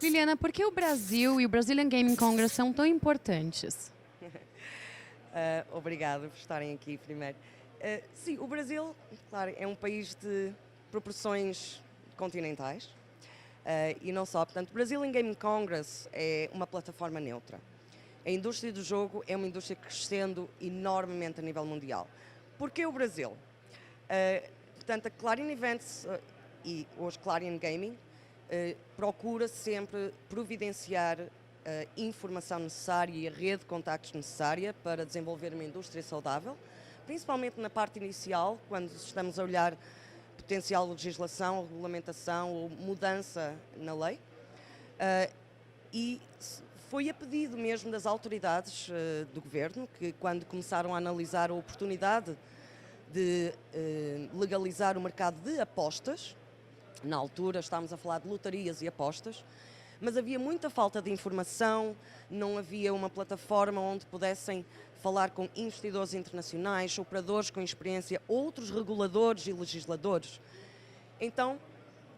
Liliana, por que o Brasil e o Brazilian Gaming Congress são tão importantes? Obrigada por estarem aqui primeiro. Sim, o Brasil, claro, é um país de proporções continentais e não só. Portanto, o Brazilian Gaming Congress é uma plataforma neutra. A indústria do jogo é uma indústria crescendo enormemente a nível mundial. Porquê o Brasil? Portanto, a Clarion Events e hoje Clarion Gaming procura sempre providenciar a informação necessária e a rede de contactos necessária para desenvolver uma indústria saudável, principalmente na parte inicial, quando estamos a olhar potencial legislação, regulamentação ou mudança na lei. E foi a pedido mesmo das autoridades do governo, que quando começaram a analisar a oportunidade de legalizar o mercado de apostas, na altura estávamos a falar de lotarias e apostas, mas havia muita falta de informação, não havia uma plataforma onde pudessem falar com investidores internacionais, operadores com experiência, outros reguladores e legisladores. Então,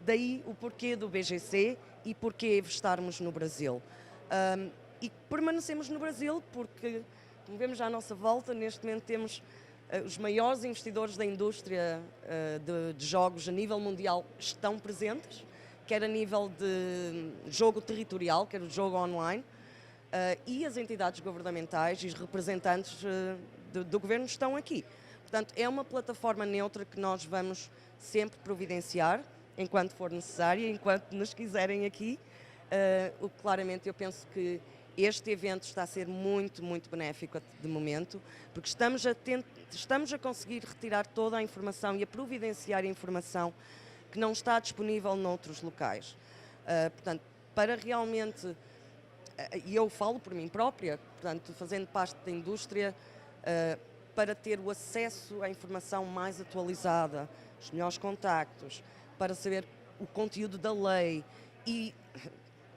daí o porquê do BGC e porquê estarmos no Brasil. E permanecemos no Brasil porque, como vemos à nossa volta, neste momento temos os maiores investidores da indústria de jogos a nível mundial estão presentes, quer a nível de jogo territorial, quer o jogo online, e as entidades governamentais e os representantes do governo estão aqui. Portanto, é uma plataforma neutra que nós vamos sempre providenciar, enquanto for necessário, enquanto nos quiserem aqui. O que claramente eu penso que este evento está a ser muito, muito benéfico de momento, porque estamos a conseguir retirar toda a informação e a providenciar a informação que não está disponível noutros locais. Portanto, para realmente, e eu falo por mim própria, portanto, fazendo parte da indústria, para ter o acesso à informação mais atualizada, os melhores contactos, para saber o conteúdo da lei e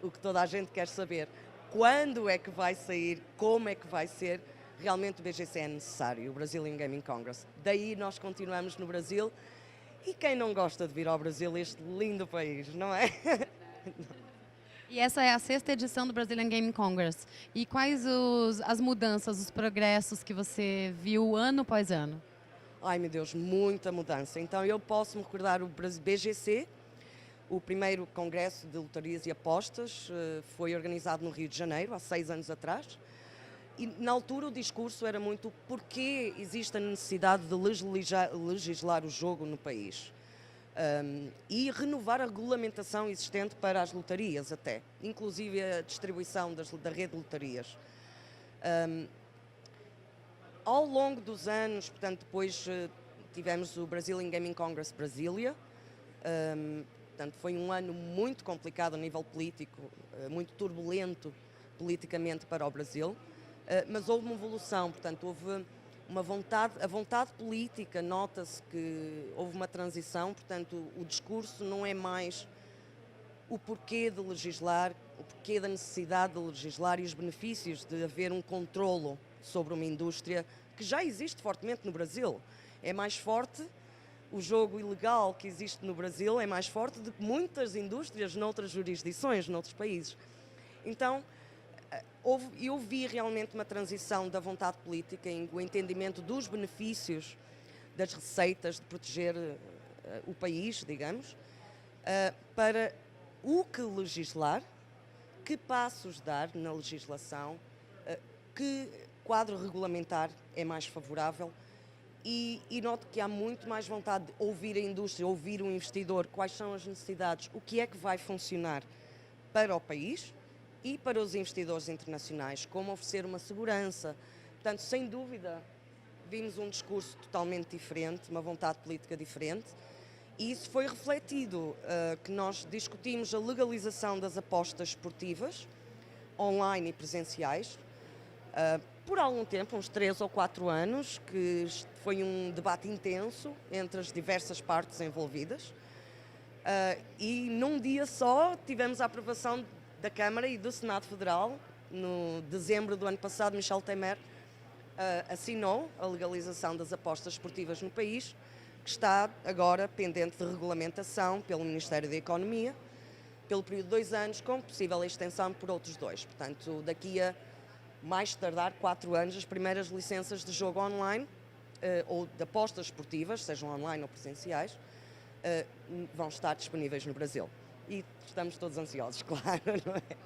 o que toda a gente quer saber, quando é que vai sair, como é que vai ser, realmente o BGC é necessário, o Brazilian Gaming Congress. Daí nós continuamos no Brasil e quem não gosta de vir ao Brasil, este lindo país, não é? E essa é a sexta edição do Brazilian Gaming Congress. E quais as mudanças, os progressos que você viu ano após ano? Ai meu Deus, muita mudança. Então eu posso me recordar o BGC, o primeiro congresso de lotarias e apostas, foi organizado no Rio de Janeiro, há 6 anos atrás. E na altura o discurso era muito porquê existe a necessidade de legislar o jogo no país. E renovar a regulamentação existente para as lotarias até, inclusive a distribuição da rede de lotarias. Ao longo dos anos, portanto, depois tivemos o Brazilian Gaming Congress Brasília. Portanto, foi um ano muito complicado a nível político, muito turbulento politicamente para o Brasil, mas houve uma evolução, portanto, houve a vontade política, nota-se que houve uma transição, portanto, o discurso não é mais o porquê de legislar, o porquê da necessidade de legislar e os benefícios de haver um controlo sobre uma indústria que já existe fortemente no Brasil. É mais forte, o jogo ilegal que existe no Brasil é mais forte do que muitas indústrias noutras jurisdições, noutros países. Então, eu vi realmente uma transição da vontade política, o entendimento dos benefícios das receitas de proteger o país, digamos, para o que legislar, que passos dar na legislação, que quadro regulamentar é mais favorável e noto que há muito mais vontade de ouvir a indústria, ouvir o investidor, quais são as necessidades, o que é que vai funcionar para o país e para os investidores internacionais, como oferecer uma segurança. Portanto, sem dúvida, vimos um discurso totalmente diferente, uma vontade política diferente, e isso foi refletido, que nós discutimos a legalização das apostas esportivas, online e presenciais, por algum tempo, uns 3 ou 4 anos, que foi um debate intenso entre as diversas partes envolvidas, e num dia só tivemos a aprovação da Câmara e do Senado Federal. No dezembro do ano passado, Michel Temer assinou a legalização das apostas esportivas no país, que está agora pendente de regulamentação pelo Ministério da Economia. pelo período de 2 anos, com possível extensão por outros 2. Portanto, daqui a mais tardar 4 anos, as primeiras licenças de jogo online ou de apostas esportivas, sejam online ou presenciais, vão estar disponíveis no Brasil. E estamos todos ansiosos, claro, não é?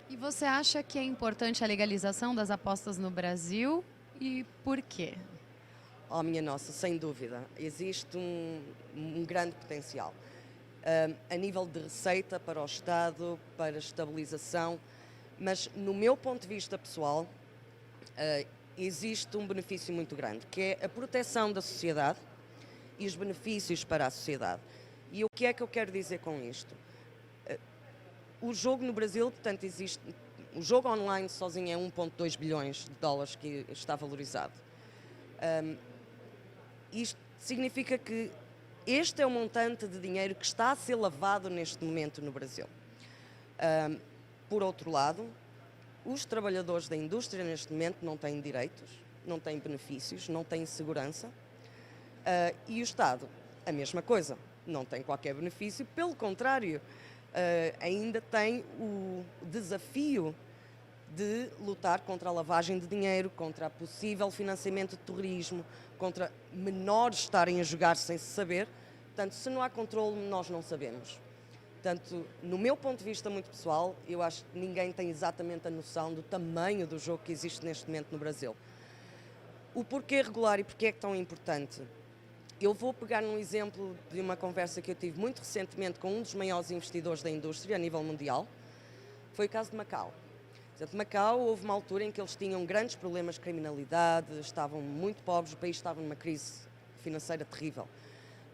E você acha que é importante a legalização das apostas no Brasil e por quê? Oh, minha nossa, sem dúvida, existe um grande potencial. A nível de receita para o Estado, para estabilização, mas no meu ponto de vista pessoal, existe um benefício muito grande, que é a proteção da sociedade e os benefícios para a sociedade. E o que é que eu quero dizer com isto? O jogo no Brasil, portanto, existe. O jogo online sozinho é 1,2 bilhões de dólares que está valorizado. Isto significa que este é o montante de dinheiro que está a ser lavado neste momento no Brasil. Por outro lado, os trabalhadores da indústria neste momento não têm direitos, não têm benefícios, não têm segurança. E o Estado, a mesma coisa, não tem qualquer benefício, pelo contrário, ainda tem o desafio de lutar contra a lavagem de dinheiro, contra o possível financiamento de terrorismo, contra menores estarem a jogar sem se saber. Portanto, se não há controle, nós não sabemos. Portanto, no meu ponto de vista muito pessoal, eu acho que ninguém tem exatamente a noção do tamanho do jogo que existe neste momento no Brasil. O porquê regular e porquê é tão importante? Eu vou pegar num exemplo de uma conversa que eu tive muito recentemente com um dos maiores investidores da indústria a nível mundial. Foi o caso de Macau. Portanto, Macau, houve uma altura em que eles tinham grandes problemas de criminalidade, estavam muito pobres, o país estava numa crise financeira terrível.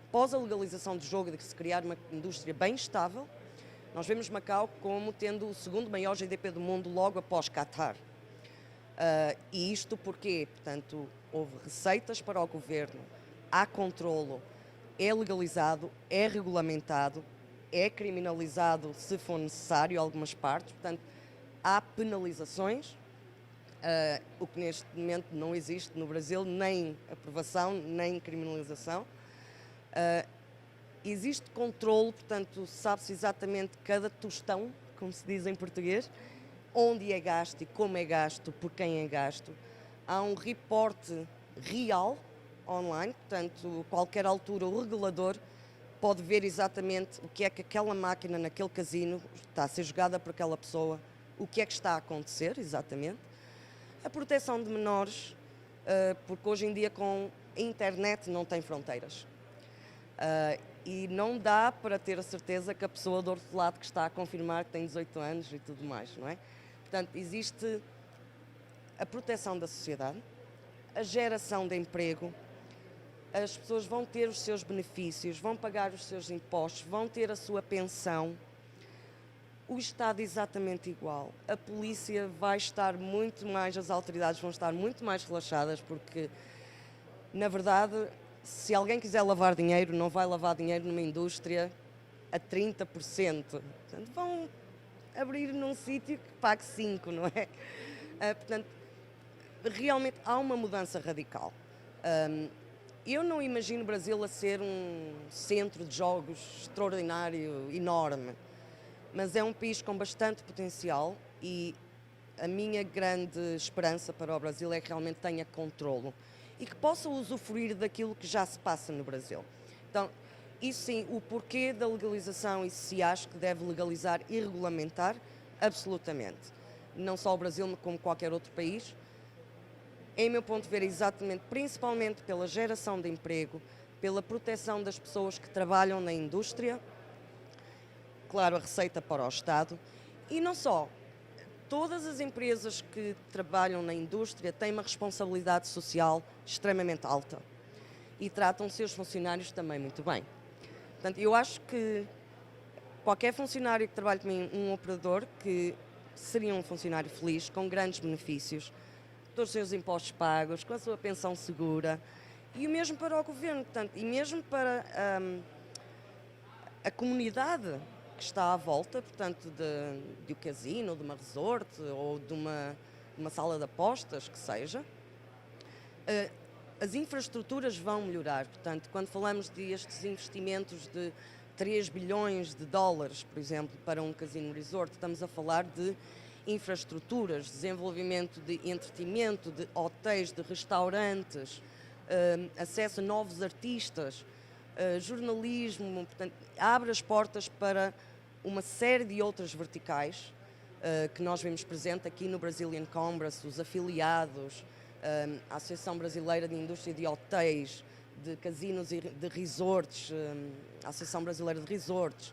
Após a legalização do jogo e de se criar uma indústria bem estável, nós vemos Macau como tendo o segundo maior GDP do mundo logo após Qatar. E isto porque, portanto, houve receitas para o governo, há controlo, é legalizado, é regulamentado, é criminalizado se for necessário em algumas partes, portanto, há penalizações, o que neste momento não existe no Brasil, nem aprovação, nem criminalização. Existe controlo, portanto, sabe-se exatamente cada tostão, como se diz em português, onde é gasto e como é gasto, por quem é gasto. Há um reporte real online, portanto, a qualquer altura o regulador pode ver exatamente o que é que aquela máquina naquele casino está a ser jogada por aquela pessoa, o que é que está a acontecer, exatamente. A proteção de menores, porque hoje em dia com a internet não tem fronteiras. E não dá para ter a certeza que a pessoa do outro lado que está a confirmar que tem 18 anos e tudo mais, não é? Portanto, existe a proteção da sociedade, a geração de emprego, as pessoas vão ter os seus benefícios, vão pagar os seus impostos, vão ter a sua pensão. O Estado exatamente igual. A polícia vai estar muito mais, as autoridades vão estar muito mais relaxadas porque, na verdade, se alguém quiser lavar dinheiro, não vai lavar dinheiro numa indústria a 30%. Portanto, vão abrir num sítio que pague 5%, não é? Portanto, realmente há uma mudança radical. Eu não imagino o Brasil a ser um centro de jogos extraordinário, enorme, mas é um país com bastante potencial e a minha grande esperança para o Brasil é que realmente tenha controlo e que possa usufruir daquilo que já se passa no Brasil. Então, isso sim, o porquê da legalização, e se acho que deve legalizar e regulamentar, absolutamente. Não só o Brasil, como qualquer outro país. Em meu ponto de ver, exatamente, principalmente pela geração de emprego, pela proteção das pessoas que trabalham na indústria, claro, a receita para o Estado, e não só. Todas as empresas que trabalham na indústria têm uma responsabilidade social extremamente alta e tratam seus funcionários também muito bem. Portanto, eu acho que qualquer funcionário que trabalhe como um operador, que seria um funcionário feliz, com grandes benefícios, todos os seus impostos pagos, com a sua pensão segura, e o mesmo para o governo, portanto, e mesmo para a comunidade que está à volta, portanto, de um casino, de uma resort ou de uma sala de apostas, que seja, as infraestruturas vão melhorar. Portanto, quando falamos destes investimentos de 3 bilhões de dólares, por exemplo, para um casino resort. Estamos a falar de infraestruturas, desenvolvimento de entretenimento, de hotéis, de restaurantes, acesso a novos artistas, jornalismo, portanto, abre as portas para uma série de outras verticais que nós vemos presente aqui no Brazilian Congress, os afiliados, a Associação Brasileira de Indústria de Hotéis, de Casinos e de Resorts, a Associação Brasileira de Resorts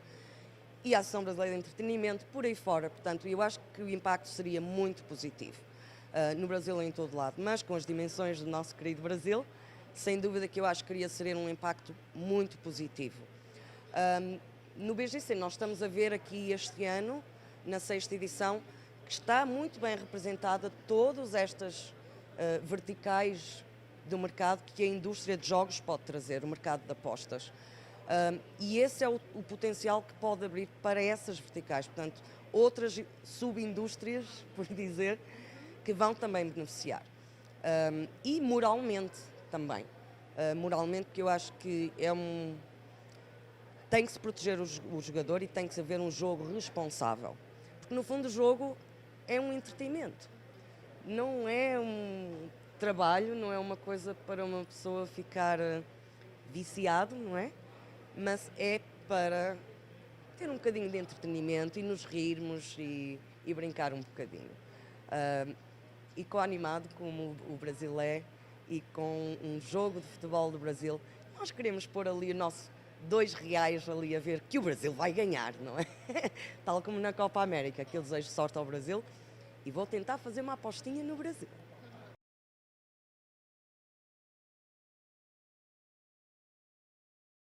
e a Associação Brasileira de Entretenimento, por aí fora. Portanto, eu acho que o impacto seria muito positivo. No Brasil e em todo lado, mas com as dimensões do nosso querido Brasil, sem dúvida que eu acho que iria ser um impacto muito positivo. No BGC nós estamos a ver aqui este ano, na 6ª edição, que está muito bem representada todas estas verticais do mercado que a indústria de jogos pode trazer, o mercado de apostas. E esse é o potencial que pode abrir para essas verticais, portanto, outras subindústrias, por dizer, que vão também beneficiar. E moralmente também. Moralmente, que eu acho que tem que se proteger o jogador e tem que haver um jogo responsável. Porque, no fundo, o jogo é um entretenimento. Não é um trabalho, não é uma coisa para uma pessoa ficar viciado, não é? Mas é para ter um bocadinho de entretenimento e nos rirmos e brincar um bocadinho. E com animado como o Brasil é e com um jogo de futebol do Brasil, nós queremos pôr ali o nosso R$2 ali a ver que o Brasil vai ganhar, não é? Tal como na Copa América, que eu desejo sorte ao Brasil e vou tentar fazer uma apostinha no Brasil.